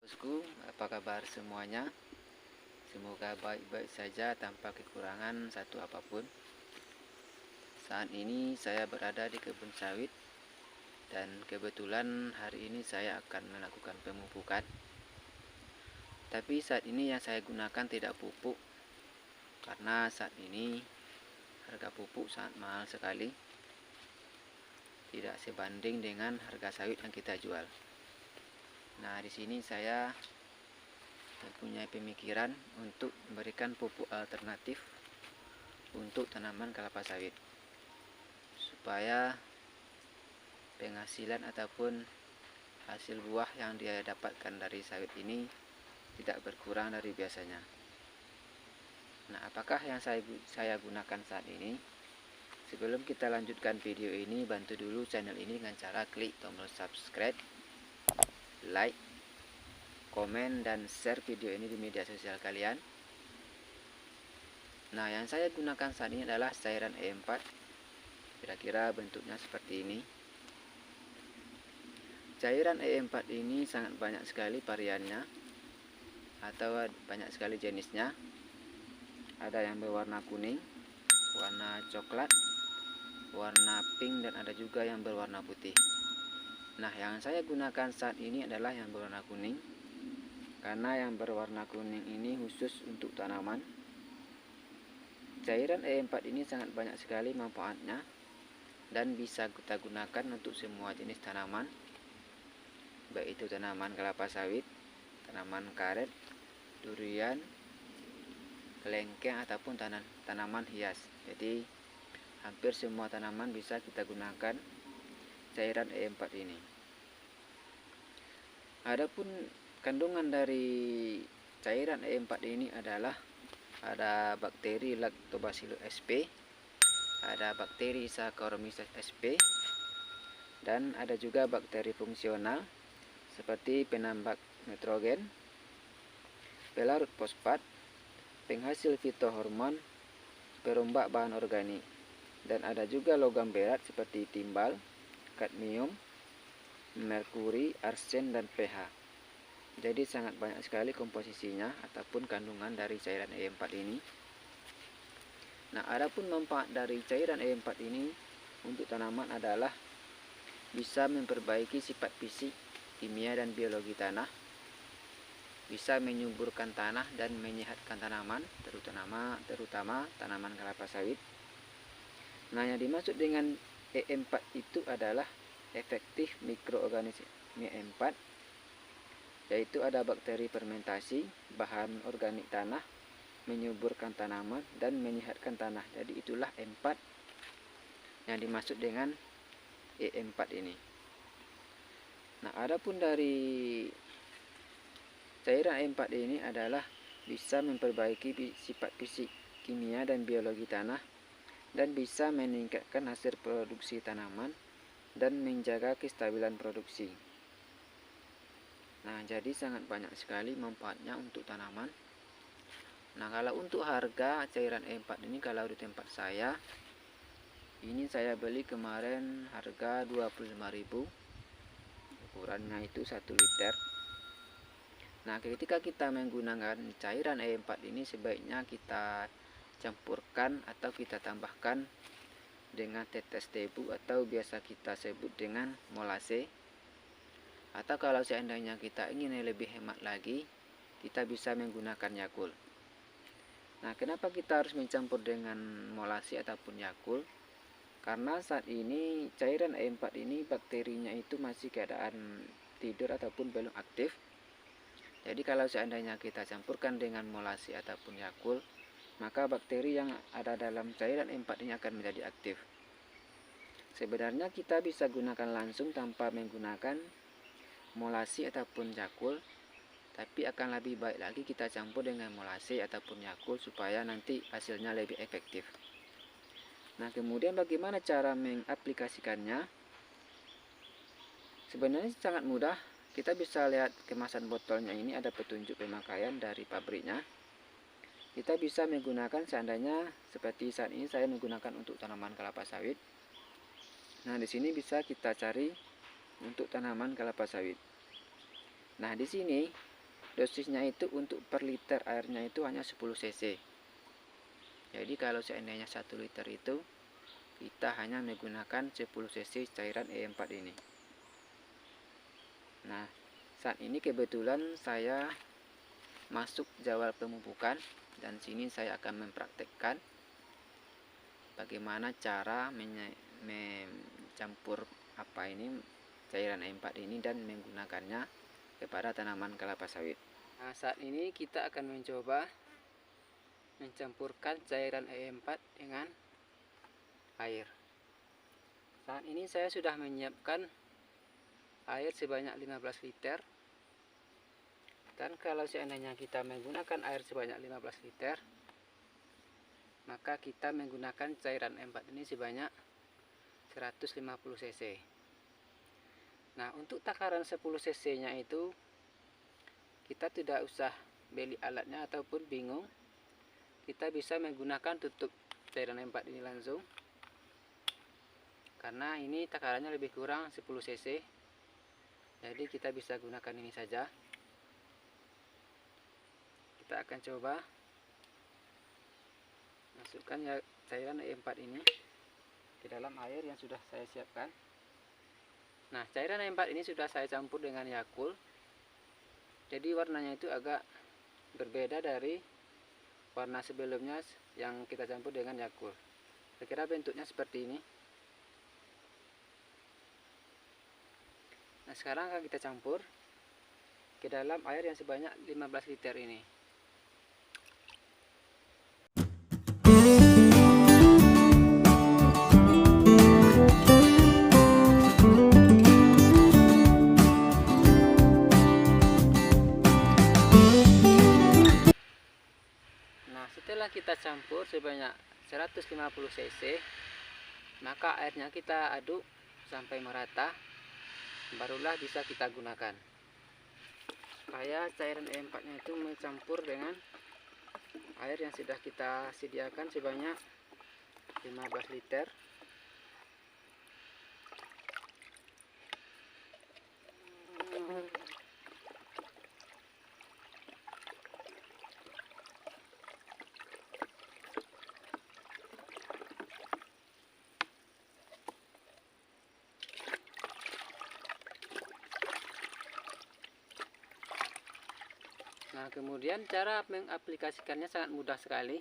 Bosku, apa kabar semuanya? Semoga baik-baik saja tanpa kekurangan satu apapun. Saat ini saya berada di kebun sawit dan kebetulan hari ini saya akan melakukan pemupukan. Tapi saat ini yang saya gunakan tidak pupuk karena saat ini harga pupuk sangat mahal sekali. Tidak sebanding dengan harga sawit yang kita jual. Nah, di sini saya mempunyai pemikiran untuk memberikan pupuk alternatif untuk tanaman kelapa sawit supaya penghasilan ataupun hasil buah yang dia dapatkan dari sawit ini tidak berkurang dari biasanya. Nah, apakah yang saya gunakan saat ini? Sebelum kita lanjutkan video ini, bantu dulu channel ini dengan cara klik tombol subscribe, like, komen, dan share video ini di media sosial kalian. Nah, yang saya gunakan saat ini adalah cairan E4. Kira-kira bentuknya seperti ini. Cairan E4 ini sangat banyak sekali variannya atau banyak sekali jenisnya. Ada yang berwarna kuning, warna coklat, warna pink, dan ada juga yang berwarna putih. Nah, yang saya gunakan saat ini adalah yang berwarna kuning, karena yang berwarna kuning ini khusus untuk tanaman. Cairan E4 ini sangat banyak sekali manfaatnya dan bisa kita gunakan untuk semua jenis tanaman, baik itu tanaman kelapa sawit, tanaman karet, durian, kelengkeng, ataupun tanaman hias. Jadi hampir semua tanaman bisa kita gunakan cairan E4 ini. Adapun kandungan dari cairan E4 ini adalah ada bakteri Lactobacillus sp, ada bakteri Saccharomyces sp, dan ada juga bakteri fungsional seperti penambah nitrogen, pelarut fosfat, penghasil fitohormon, perombak bahan organik, dan ada juga logam berat seperti timbal, kadmium, merkuri, arsen, dan pH. Jadi sangat banyak sekali komposisinya ataupun kandungan dari cairan E4 ini. Nah, adapun manfaat dari cairan E4 ini untuk tanaman adalah bisa memperbaiki sifat fisik, kimia, dan biologi tanah, bisa menyuburkan tanah dan menyehatkan tanaman, terutama tanaman kelapa sawit. Nah, yang dimaksud dengan E4 itu adalah efektif mikroorganisme E4, yaitu ada bakteri fermentasi, bahan organik tanah, menyuburkan tanaman, dan menyehatkan tanah. Jadi itulah E4 yang dimaksud dengan E4 ini. Nah, adapun dari cairan E4 ini adalah bisa memperbaiki sifat fisik, kimia, dan biologi tanah, dan bisa meningkatkan hasil produksi tanaman dan menjaga kestabilan produksi. Nah, jadi sangat banyak sekali manfaatnya untuk tanaman. Nah, kalau untuk harga cairan E4 ini, kalau di tempat saya ini saya beli kemarin harga 25.000, ukurannya itu 1 liter. Nah, ketika kita menggunakan cairan E4 ini, sebaiknya kita campurkan atau kita tambahkan dengan tetes tebu atau biasa kita sebut dengan molase. Atau kalau seandainya kita ingin lebih hemat lagi, kita bisa menggunakan Yakult. Nah, kenapa kita harus mencampur dengan molase ataupun Yakult? Karena saat ini cairan E4 ini bakterinya itu masih keadaan tidur ataupun belum aktif. Jadi kalau seandainya kita campurkan dengan molase ataupun Yakult, maka bakteri yang ada dalam cairan E4 ini akan menjadi aktif. Sebenarnya kita bisa gunakan langsung tanpa menggunakan molase ataupun Yakult, tapi akan lebih baik lagi kita campur dengan molase ataupun Yakult supaya nanti hasilnya lebih efektif. Nah, kemudian bagaimana cara mengaplikasikannya? Sebenarnya sangat mudah. Kita bisa lihat kemasan botolnya ini, ada petunjuk pemakaian dari pabriknya. Kita bisa menggunakan, seandainya seperti saat ini saya menggunakan untuk tanaman kelapa sawit. Nah, di sini bisa kita cari untuk tanaman kelapa sawit. Nah, di sini dosisnya itu untuk per liter airnya itu hanya 10 cc. Jadi kalau seandainya 1 liter itu kita hanya menggunakan 10 cc cairan E4 ini. Nah, saat ini kebetulan saya masuk jadwal pemupukan, dan sini saya akan mempraktekkan bagaimana cara mencampur cairan E4 ini dan menggunakannya kepada tanaman kelapa sawit. Nah, saat ini kita akan mencoba mencampurkan cairan E4 dengan air. Saat ini saya sudah menyiapkan air sebanyak 15 liter. Dan kalau seandainya kita menggunakan air sebanyak 15 liter, maka kita menggunakan cairan E4 ini sebanyak 150 cc. Nah, untuk takaran 10 cc nya itu kita tidak usah beli alatnya ataupun bingung. Kita bisa menggunakan tutup cairan E4 ini langsung, karena ini takarannya lebih kurang 10 cc. Jadi kita bisa gunakan ini saja. Kita akan coba masukkan ya cairan E4 ini ke dalam air yang sudah saya siapkan. Nah, cairan E4 ini sudah saya campur dengan Yakult. Jadi warnanya itu agak berbeda dari warna sebelumnya yang kita campur dengan Yakult. Saya kira bentuknya seperti ini. Nah, sekarang akan kita campur ke dalam air yang sebanyak 15 liter ini. Setelah kita campur sebanyak 150 cc, maka airnya kita aduk sampai merata, barulah bisa kita gunakan. Supaya cairan E4 nya itu mencampur dengan air yang sudah kita sediakan sebanyak 15 liter. Nah, kemudian cara mengaplikasikannya sangat mudah sekali.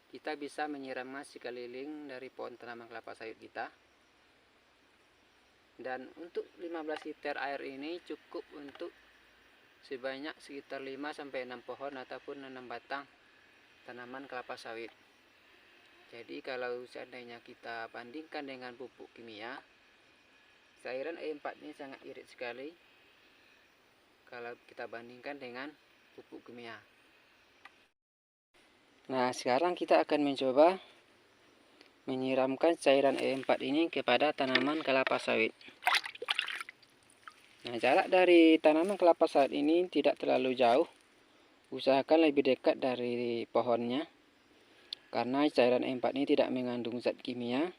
Kita bisa menyiramnya sekeliling dari pohon tanaman kelapa sawit kita. Dan untuk 15 liter air ini cukup untuk sebanyak sekitar 5-6 pohon ataupun 6 batang tanaman kelapa sawit. Jadi kalau seandainya kita bandingkan dengan pupuk kimia, cairan E4 ini sangat irit sekali kalau kita bandingkan dengan pupuk kimia. Nah, sekarang kita akan mencoba menyiramkan cairan E4 ini kepada tanaman kelapa sawit. Nah, jarak dari tanaman kelapa sawit ini tidak terlalu jauh. Usahakan lebih dekat dari pohonnya, karena cairan E4 ini tidak mengandung zat kimia,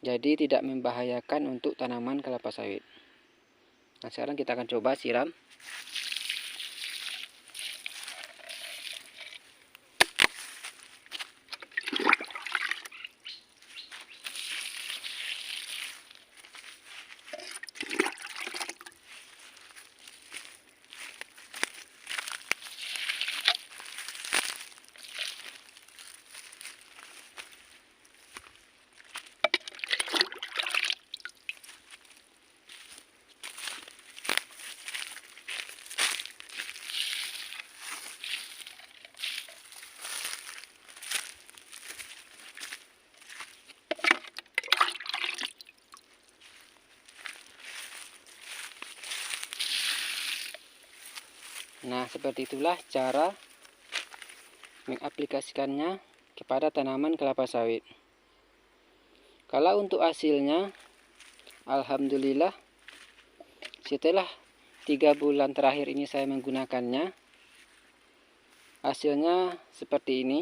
jadi tidak membahayakan untuk tanaman kelapa sawit. Nah, sekarang kita akan coba siram. Nah, seperti itulah cara mengaplikasikannya kepada tanaman kelapa sawit. Kalau untuk hasilnya, alhamdulillah, setelah 3 bulan terakhir ini saya menggunakannya, hasilnya seperti ini.